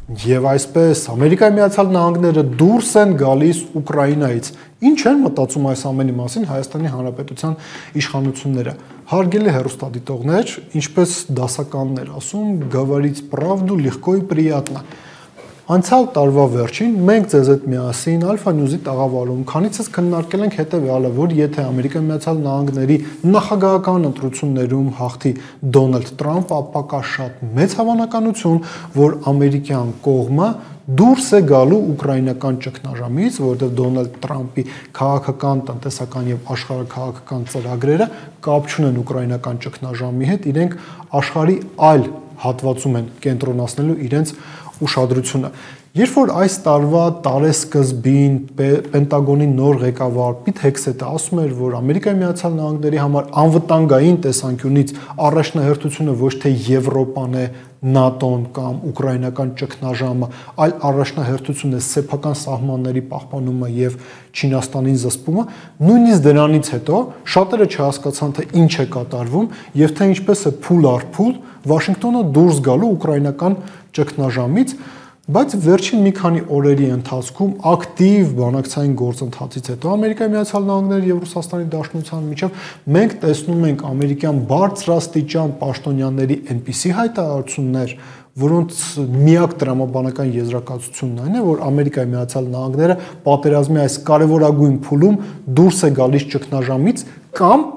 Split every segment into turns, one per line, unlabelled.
եւ այսպես Ամերիկայի Միացյալ Նահանգները դուրս են գալիս Ուկրաինայից։ Ինչ են մտածում այս ամենի մասին Հայաստանի Հանրապետության իշխանությունները։ Հարգելի հեռուստադիտողներ, ինչպես դասականներ ասում, говорить правду легко и приятно։ Անցյալ տարվա վերջին մենք ձեզ հետ միասին Alpha News-ի տաղավարում քանիցս քննարկել ենք հետեւյալը, որ եթե Ամերիկայի Միացյալ Նահանգների նախագահական ընտրություններում հաղթի Դոնալդ Տրամպը, ապա կա շատ մեծ հավանականություն, որ ամերիկյան կողմը դուրս է գալու ուկրաինական ճգնաժամից, որովհետև Դոնալդ Տրամպի քաղաքական, տնտեսական եւ աշխարհաքաղաքական ծրագրերը կապ չունեն ուկրաինական ճգնաժամի հետ, իրենք աշխարհի այլ հատվածում են կենտրոնացնելու իրենց ուշադրությունը։ Երբ որ այս տարվա տարեսկզբին Պենտագոնի նոր ղեկավար Պիթ Հեքսեթը ասում էր, որ Ամերիկայի Միացյալ Նահանգների համար անվտանգային տեսանկյունից առաջնահերթությունը ոչ թե Եվրոպան է, ՆԱՏՕ-ն կամ ուկրաինական ճգնաժամը, այլ առաջնահերթությունն է սեփական սահմանների պահպանումը եւ Չինաստանին զսպումը, նույնիսկ դրանից հետո շատերը չհասկացան, թե ինչ է կատարվում եւ թե ինչպես է փուլ առ փուլ Վաշինգտոնը դուրս գալու ուկրաինական ճգնաժամից, բայց վերջին մի քանի օրերի ընթացքում ակտիվ բանակցային գործընթացից հետո Ամերիկայի Միացյալ Նահանգների եւ Ռուսաստանի Դաշնության միջև մենք տեսնում ենք ամերիկյան բարձրաստիճան պաշտոնյաների այնպիսի հայտարարություններ, որոնց միակ տրամաբանական եզրակացությունն այն է, որ Ամերիկայի Միացյալ Նահանգները պատերազմի այս կարևորագույն փուլում դուրս է գալիս ճգնաժամից կամ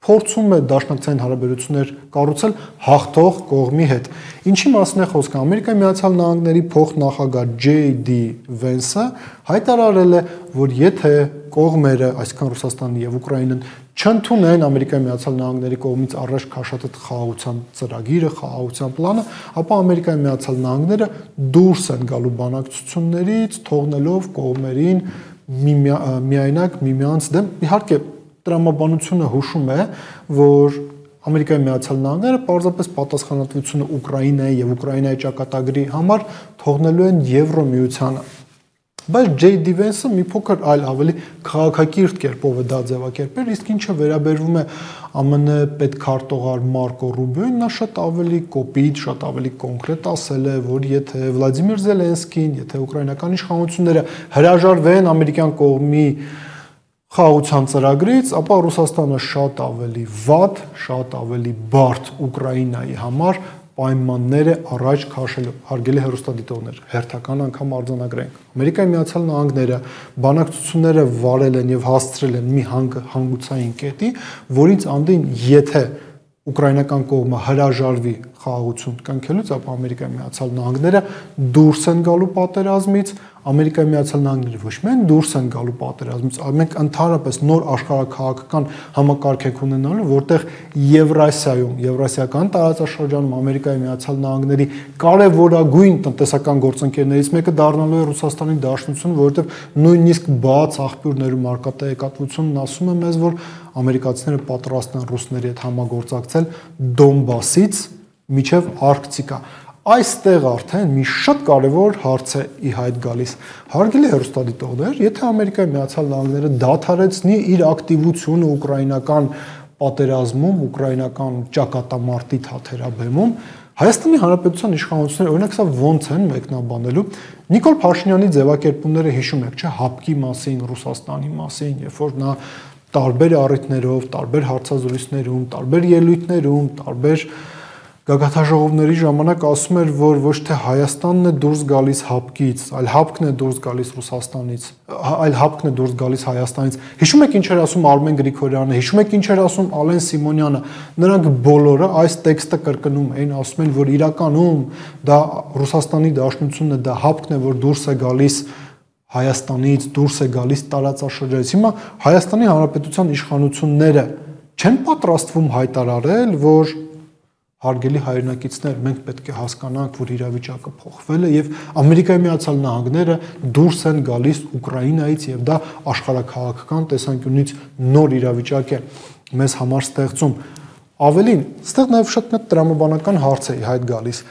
փորձում է դաշնակցային հարաբերություններ կառուցել հաղթող կողմի հետ։ Ինչի մասին է խոսքը։ Ամերիկայի Միացյալ Նահանգների փոխնախագահ J.D. Vance-ը հայտարարել է, որ եթե կողմերը, այսինքն Ռուսաստանն եւ Ուկրաինան, չընդունեն Ամերիկայի Միացյալ Նահանգների կողմից առաջ քաշած խաղաղության ծրագիրը, խաղաղության պլանը, ապա Ամերիկայի Միացյալ Նահանգները դուրս են գալու բանակցություններից, թողնելով կողմերին միայնակ միմյանց դեմ։ Իհարկե տրամաբանությունը հուշում է, որ Ամերիկայի Միացյալ Նահանգները պարզապես պատասխանատվությունը Ուկրաինայի եւ Ուկրաինայի ճակատագրի համար թողնելու են Եվրոմիությանը։ Բայց J.D. Vance-ը մի փոքր այլ ավելի քաղաքակիրթ կերպով է դա ձևակերպել, իսկ ինչը վերաբերվում է ԱՄՆ պետքարտուղար Մարկո Ռուբիոին, նա շատ ավելի կոպիտ, շատ ավելի կոնկրետ ասել է, որ եթե Վլադիմիր Զելենսկին, եթե ուկրաինական իշխանությունները հրաժարվեն ամերիկյան կողմի խաղաղության ծրագրից, ապա Ռուսաստանը շատ ավելի վատ, շատ ավելի բարդ Ուկրաինայի համար պայմաններ է առաջ քաշելու։ Հարգելի հեռուստադիտողներ, հերթական անգամ արձանագրենք։ Ամերիկայի Միացյալ Նահանգները բանակցությունները վարել են եւ հասցրել են մի հանգուցային կետի, որից անդին եթե ուկրաինական կողմը հրաժարվի խաղաղություն կնքելուց, ապա Ամերիկայի Միացյալ Նահանգները դուրս են գալու պատերազմից, Ամերիկայի Միացյալ Նահանգները ոչ միայն դուրս են գալու պատերազմից, այլ մենք ընդհանրապես նոր աշխարհաքաղաքական համակարգ ենք ունենալու, որտեղ Եվրասիայում, Եվրասիական տարածաշրջանում Ամերիկայի Միացյալ Նահանգների կարևորագույն տնտեսական գործընկերներից մեկը դառնալու է Ռուսաստանի Դաշնությունը, որովհետև նույնիսկ բաց աղբյուրներում արկատեղեկատվությունն ասում է մեզ, որ ամերիկացիները պատրաստ են ռուսների հետ համագործակցել Դոնբասից մինչև Արկտիկա։ Այստեղ արդեն մի շատ կարևոր հարց է ի հայտ գալիս։ Հարգելի հեռուստադիտողներ, եթե Ամերիկայի Միացյալ Նահանգները դադարեցնի իր ակտիվությունը ուկրաինական պատերազմում, ուկրաինական ճակատամարտի թաթերաբեմում, Հայաստանի Հանրապետության իշխանությունները օրինակ սա ոնց են մեկնաբանելու։ Նիկոլ Փաշինյանի ձևակերպումները հիշում եք, չէ՞, հապկի մասին, Ռուսաստանի մասին, երբ որ նա տարբեր առիթներով, տարբեր հարցազրույցներում, տարբեր ելույթներում, տարբեր գագաթաժողովների ժամանակ ասում էր, որ ոչ թե Հայաստանն է դուրս գալիս հապկից, այլ հապկն է դուրս գալիս Ռուսաստանից, այլ հապկն է դուրս գալիս Հայաստանից։ Հիշում եք ինչ էր ասում Արմեն Գրիգորյանը, հիշում եք ինչ էր ասում Ալեն Սիմոնյանը։ Նրանք բոլորը այս տեքստը կրկնում էին, ասում են, որ իրականում դա Ռուսաստանի Դաշնությունն է, դա հապկն է, որ դուրս է գալիս Հայաստանից, դուրս է գալիս տարածաշրջանից։ Հիմա Հայաստանի Հանրապետության իշխանությունները չեն պատրաստվում հայտարարել, որ հարգելի հայրենակիցներ, մենք պետք է հասկանանք, որ իրավիճակը փոխվել է եւ Ամերիկայի Միացյալ Նահանգները դուրս են գալիս Ուկրաինայից եւ դա աշխարհաքաղաքական տեսանկյունից նոր իրավիճակ է մեզ համար ստեղծում։ Ավելին, այստեղ նաեւ շատ մեծ տրամաբանական հարց է ի հայտ գալիս։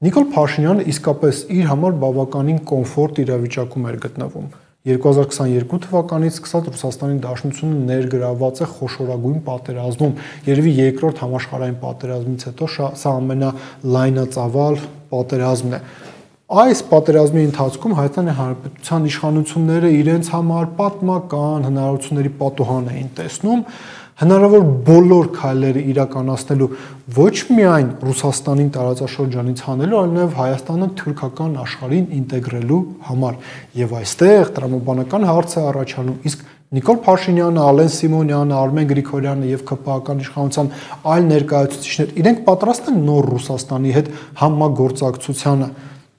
Նիկոլ Փաշինյանը իսկապես իր համար բավականին կոմֆորտ իրավիճակում էր գտնվում։ 2022 թվականից սկսած Ռուսաստանի Դաշնությունը ներգրաված է խոշորագույն պատերազմում։ Երևի երկրորդ համաշխարհային պատերազմից հետո սա ամենալայնածավալ պատերազմն է։ Այս պատերազմի ընթացքում Հայաստանի Հանրապետության իշխանությունները իրենց համար պատմական հնարավորությունների պատուհան էին տեսնում հնարավոր բոլոր քայլերը իրականացնելու ոչ միայն Ռուսաստանին տարածաշրջանից հանելու, այլ նաև Հայաստանը թուրքական աշխարհին ինտեգրելու համար։ Եվ այստեղ տրամաբանական հարց է առաջանում, իսկ Նիկոլ Փաշինյանը, Ալեն Սիմոնյանը, Արմեն Գրիգորյանը եւ ԿՊԱ-ական իշխանության այլ ներկայացուցիչներ իրենք պատրաստ են նոր Ռուսաստանի հետ համագործակցությանը։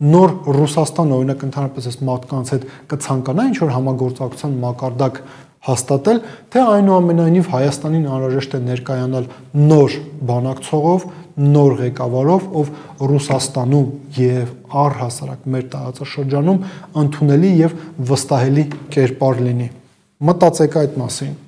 Նոր Ռուսաստանը, օրինակ, ընդհանրապես այս մարդկանց հետ կցանկանա ինչ-որ համագործակցության մակարդակ հաստատել, թե այնուամենայնիվ Հայաստանին անհրաժեշտ է ներկայանալ նոր բանակցողով, նոր ղեկավարով, ով Ռուսաստանում եւ առհասարակ մեր տարածաշրջանում ընդունելի եւ վստահելի կերպար լինի։ Մտածեք այդ մասին։